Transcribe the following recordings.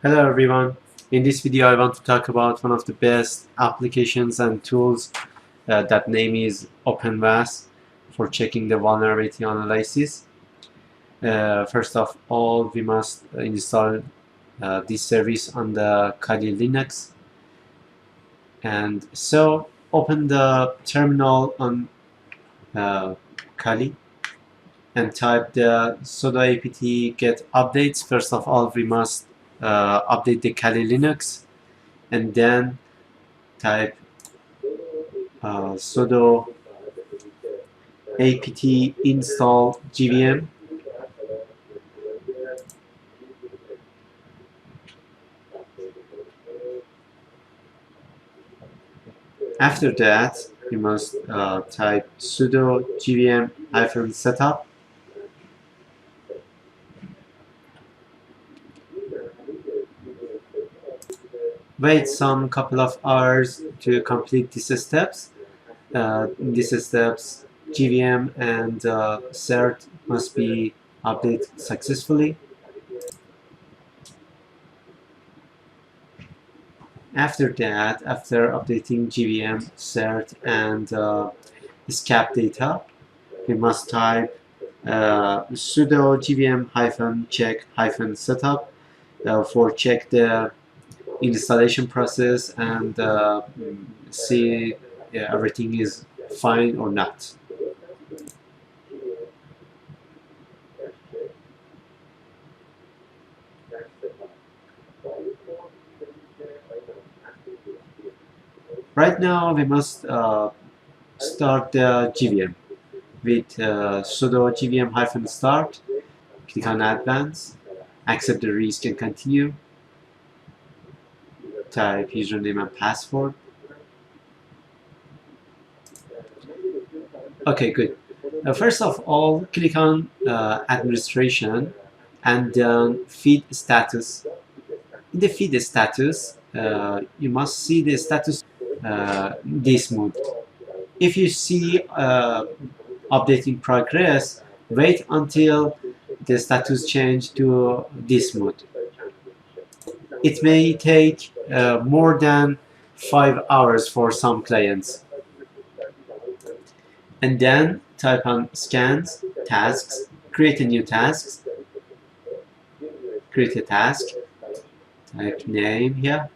Hello everyone. In this video I want to talk about one of the best applications and tools that name is OpenVAS for checking the vulnerability analysis. First of all, we must install this service on the Kali Linux, and so open the terminal on Kali and type the sudo apt get updates. First of all, we must update the Kali Linux, and then type sudo apt install gvm. After that, you must type sudo gvm -setup. Wait some couple of hours to complete these steps. In these steps, GVM and cert must be updated successfully. After that, after updating GVM, cert, and SCAP data, we must type sudo gvm -check -setup for check the installation process and see everything is fine or not. Right now we must start the GVM with sudo gvm -start. Click on advance, accept the risk and continue. Type username and password. Okay, good. First of all, click on administration and then feed status. In the feed status, you must see the status this mode. If you see updating progress, wait until the status change to this mode. It may take more than 5 hours for some clients. And then type on scans, tasks, create a new task, create a task, type name here,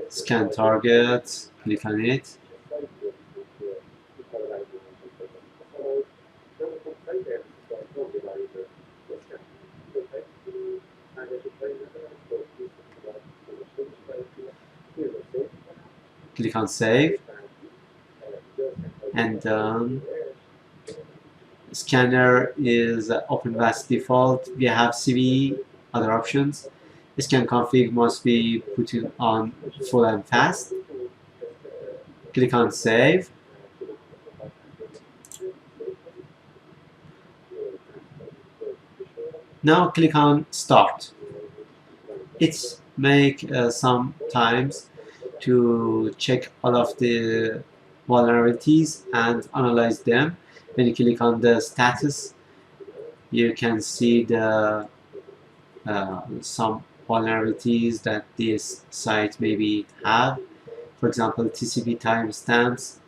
scan target, click on it. Click on save, and scanner is OpenVAS default. We have CVE, other options. Scan config must be put on full and fast. Click on save. Now click on start. It may some times to check all of the vulnerabilities and analyze them. When you click on the status, you can see the some vulnerabilities that this site maybe have. For example, TCP timestamps,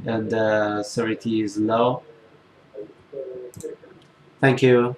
and the severity is low. Thank you.